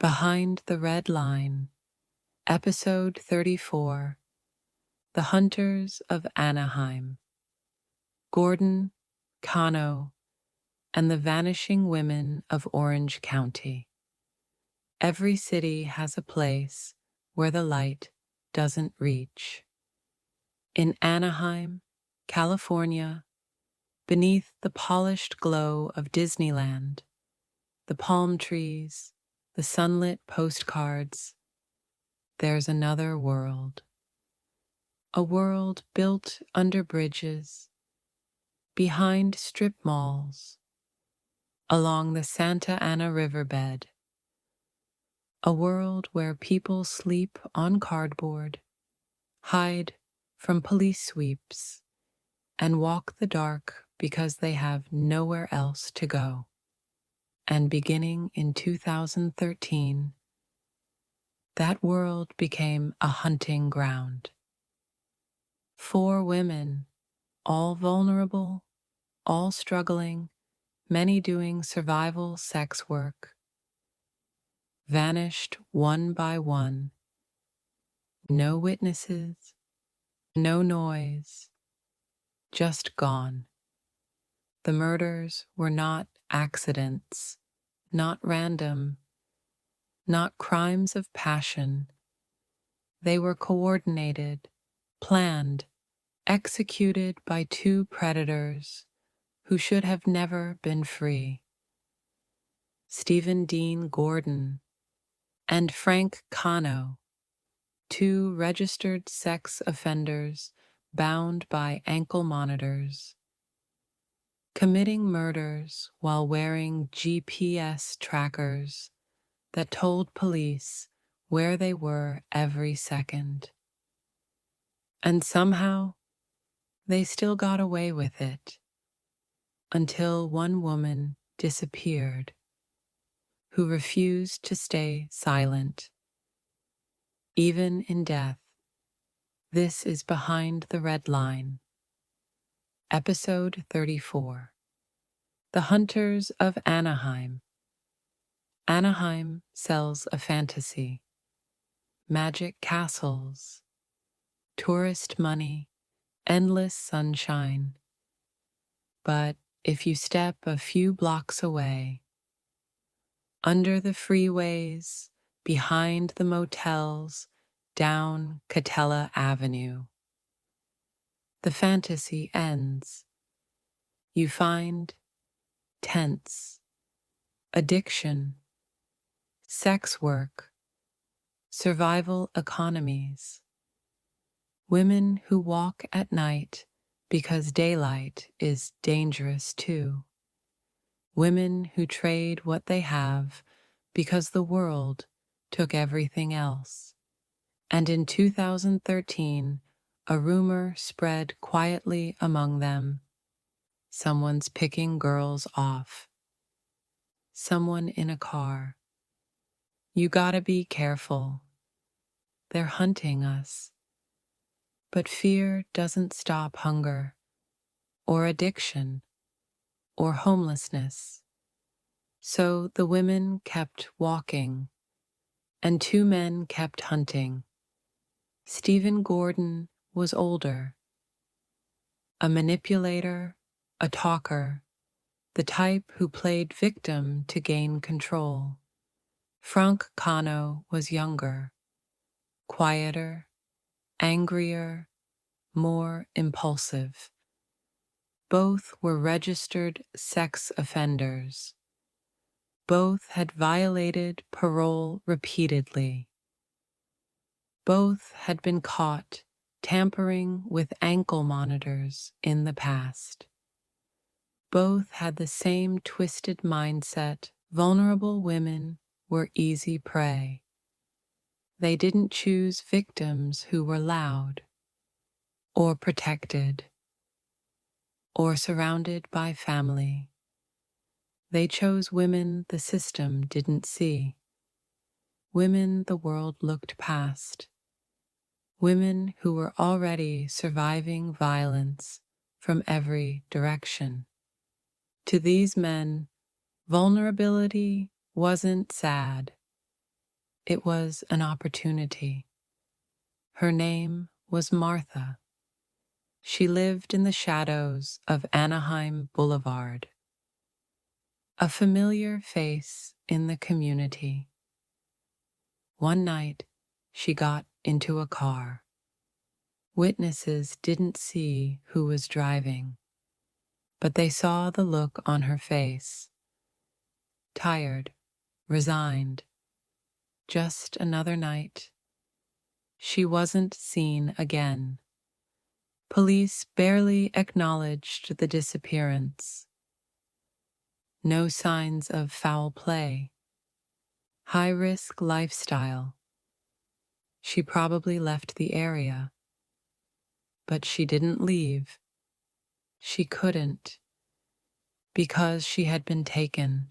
Behind the Red Line, Episode 34, The Hunters of Anaheim. Gordon, Cano, and the Vanishing Women of Orange County. Every city has a place where the light doesn't reach. In Anaheim, California, beneath the polished glow of Disneyland, the palm trees, the sunlit postcards, there's another world. A world built under bridges, behind strip malls, along the Santa Ana riverbed. A world where people sleep on cardboard, hide from police sweeps, and walk the dark because they have nowhere else to go. And beginning in 2013, that world became a hunting ground. 4 women, all vulnerable, all struggling, many doing survival sex work, vanished one by one. No witnesses, no noise, just gone. The murders were not accidents, not random, not crimes of passion. They were coordinated, planned, executed by 2 predators who should have never been free. Stephen Dean Gordon and Franc Cano, 2 registered sex offenders bound by ankle monitors, committing murders while wearing GPS trackers that told police where they were every second. And somehow, they still got away with it, until one woman disappeared, who refused to stay silent. Even in death, this is Behind the Red Line. Episode 34, The Hunters of Anaheim. Anaheim sells a fantasy, magic castles, tourist money, endless sunshine. But if you step a few blocks away, under the freeways, behind the motels, down Catella Avenue, the fantasy ends. You find tents, addiction, sex work, survival economies, women who walk at night because daylight is dangerous too, women who trade what they have because the world took everything else. And in 2013, a rumor spread quietly among them. Someone's picking girls off. Someone in a car. You gotta be careful. They're hunting us. But fear doesn't stop hunger, or addiction, or homelessness. So the women kept walking, and 2 men kept hunting. Stephen Gordon was older, a manipulator, a talker, the type who played victim to gain control. Franc Cano was younger, quieter, angrier, more impulsive. Both were registered sex offenders. Both had violated parole repeatedly. Both had been caught tampering with ankle monitors in the past. Both had the same twisted mindset. Vulnerable women were easy prey. They didn't choose victims who were loud, or protected, or surrounded by family. They chose women the system didn't see, women the world looked past, women who were already surviving violence from every direction. To these men, vulnerability wasn't sad. It was an opportunity. Her name was Martha. She lived in the shadows of Anaheim Boulevard, a familiar face in the community. One night, she got into a car. Witnesses didn't see who was driving, but they saw the look on her face. Tired, resigned. Just another night. She wasn't seen again. Police barely acknowledged the disappearance. No signs of foul play. High-risk lifestyle. She probably left the area. But she didn't leave. She couldn't, because she had been taken.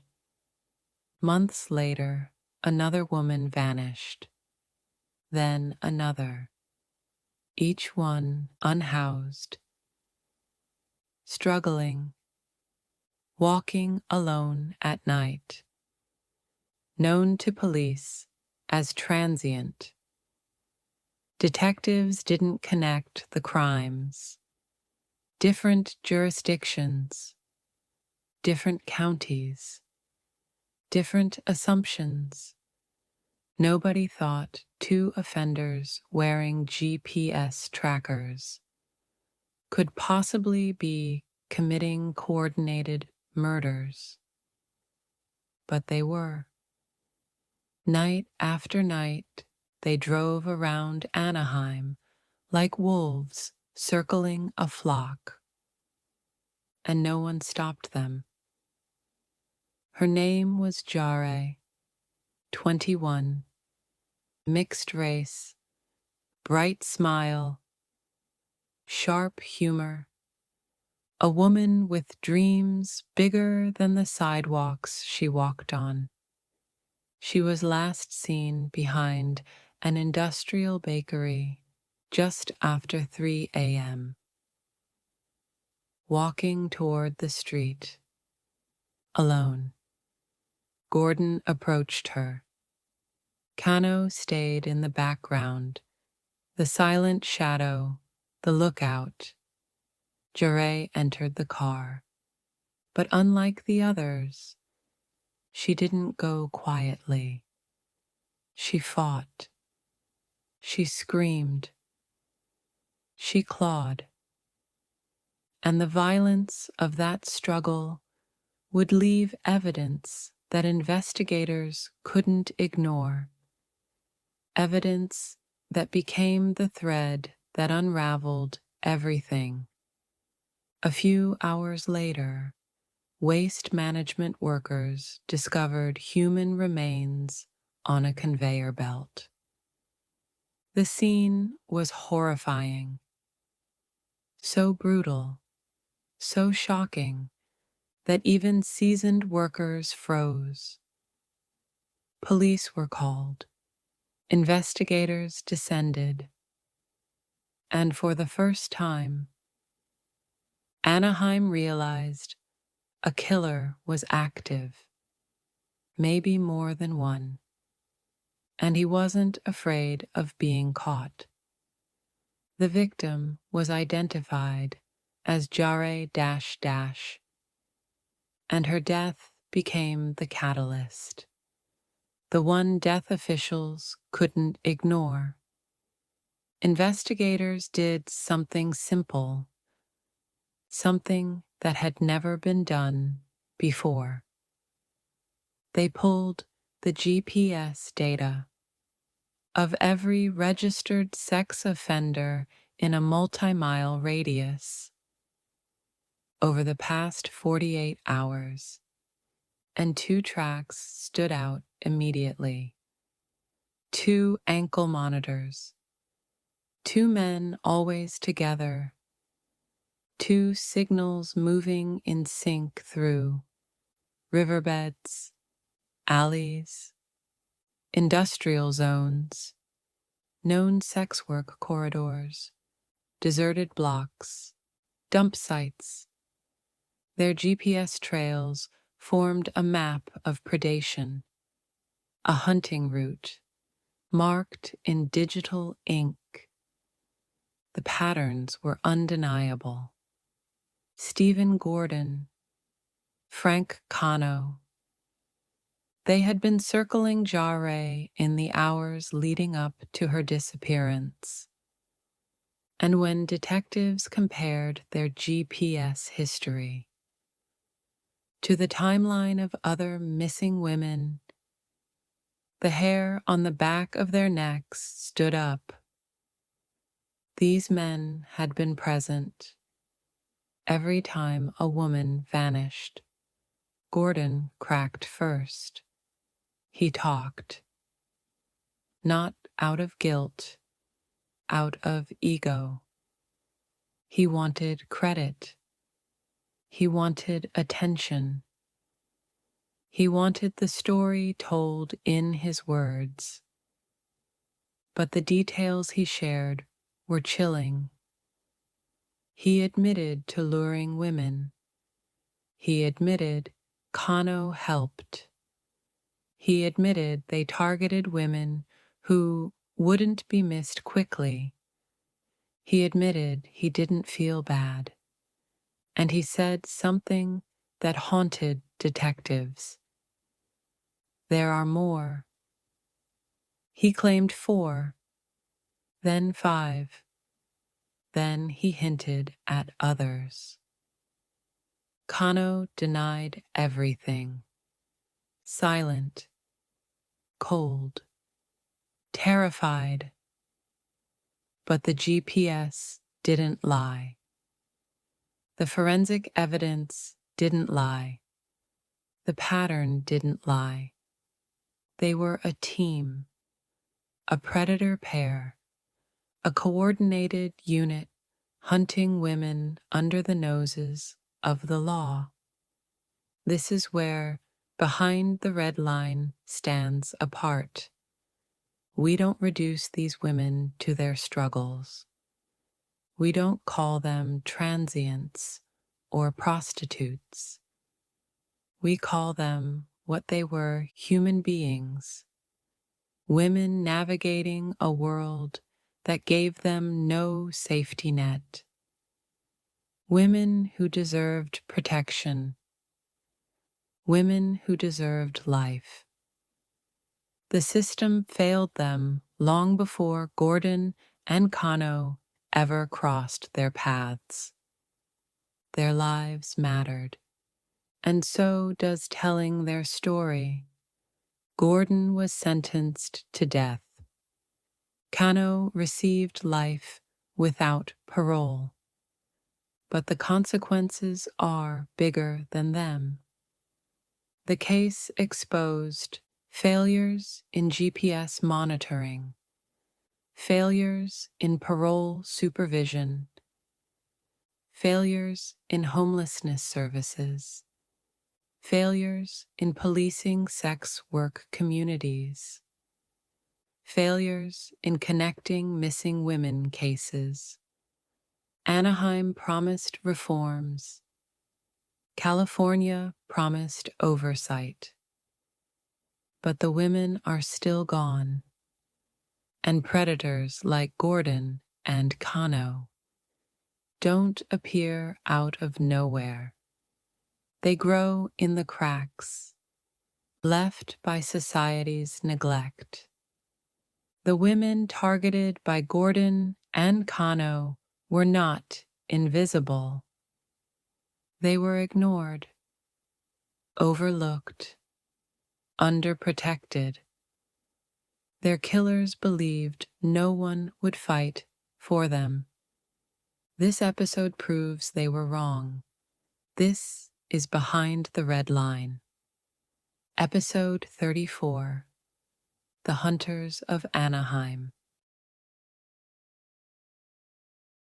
Months later, another woman vanished. Then another. Each one unhoused. Struggling. Walking alone at night. Known to police as transient. Detectives didn't connect the crimes. Different jurisdictions. Different counties. Different assumptions. Nobody thought two offenders wearing GPS trackers could possibly be committing coordinated murders. But they were. Night after night, they drove around Anaheim like wolves circling a flock, and no one stopped them. Her name was Jare, 21, mixed race, bright smile, sharp humor, a woman with dreams bigger than the sidewalks she walked on. She was last seen behind an industrial bakery just after 3 a.m., walking toward the street, alone. Gordon approached her. Cano stayed in the background, the silent shadow, the lookout. Jare entered the car, but unlike the others, she didn't go quietly. She fought. She screamed. She clawed. And the violence of that struggle would leave evidence that investigators couldn't ignore. Evidence that became the thread that unraveled everything. A few hours later, waste management workers discovered human remains on a conveyor belt. The scene was horrifying. So brutal, so shocking, that even seasoned workers froze. Police were called. Investigators descended. And for the first time, Anaheim realized a killer was active, maybe more than one, and he wasn't afraid of being caught. The victim was identified as Jare and her death became the catalyst, the one death officials couldn't ignore. Investigators did something simple, something that had never been done before. They pulled the GPS data of every registered sex offender in a multi-mile radius over the past 48 hours, and two tracks stood out immediately. Two ankle monitors, two men always together, two signals moving in sync through riverbeds, alleys, industrial zones, known sex work corridors, deserted blocks, dump sites. Their GPS trails formed a map of predation, a hunting route, marked in digital ink. The patterns were undeniable. Stephen Gordon, Franc Cano. They had been circling Jarre in the hours leading up to her disappearance. And when detectives compared their GPS history to the timeline of other missing women, the hair on the back of their necks stood up. These men had been present every time a woman vanished. Gordon cracked first. He talked. Not out of guilt, out of ego. He wanted credit. He wanted attention. He wanted the story told in his words. But the details he shared were chilling. He admitted to luring women. He admitted Cano helped. He admitted they targeted women who wouldn't be missed quickly. He admitted he didn't feel bad. And he said something that haunted detectives. There are more. He claimed 4, then 5. Then he hinted at others. Cano denied everything. Silent, cold, terrified. But the GPS didn't lie. The forensic evidence didn't lie. The pattern didn't lie. They were a team, a predator pair, a coordinated unit hunting women under the noses of the law. This is where Behind the Red Line stands apart. We don't reduce these women to their struggles. We don't call them transients or prostitutes. We call them what they were: human beings, women navigating a world that gave them no safety net, women who deserved protection, women who deserved life. The system failed them long before Gordon and Cano ever crossed their paths. Their lives mattered, and so does telling their story. Gordon was sentenced to death. Cano received life without parole. But the consequences are bigger than them. The case exposed failures in GPS monitoring, failures in parole supervision, failures in homelessness services, failures in policing sex work communities, failures in connecting missing women cases. Anaheim promised reforms. California promised oversight. But the women are still gone, and predators like Gordon and Cano don't appear out of nowhere. They grow in the cracks, left by society's neglect. The women targeted by Gordon and Cano were not invisible. They were ignored, overlooked, underprotected. Their killers believed no one would fight for them. This episode proves they were wrong. This is Behind the Red Line. Episode 34, The Hunters of Anaheim.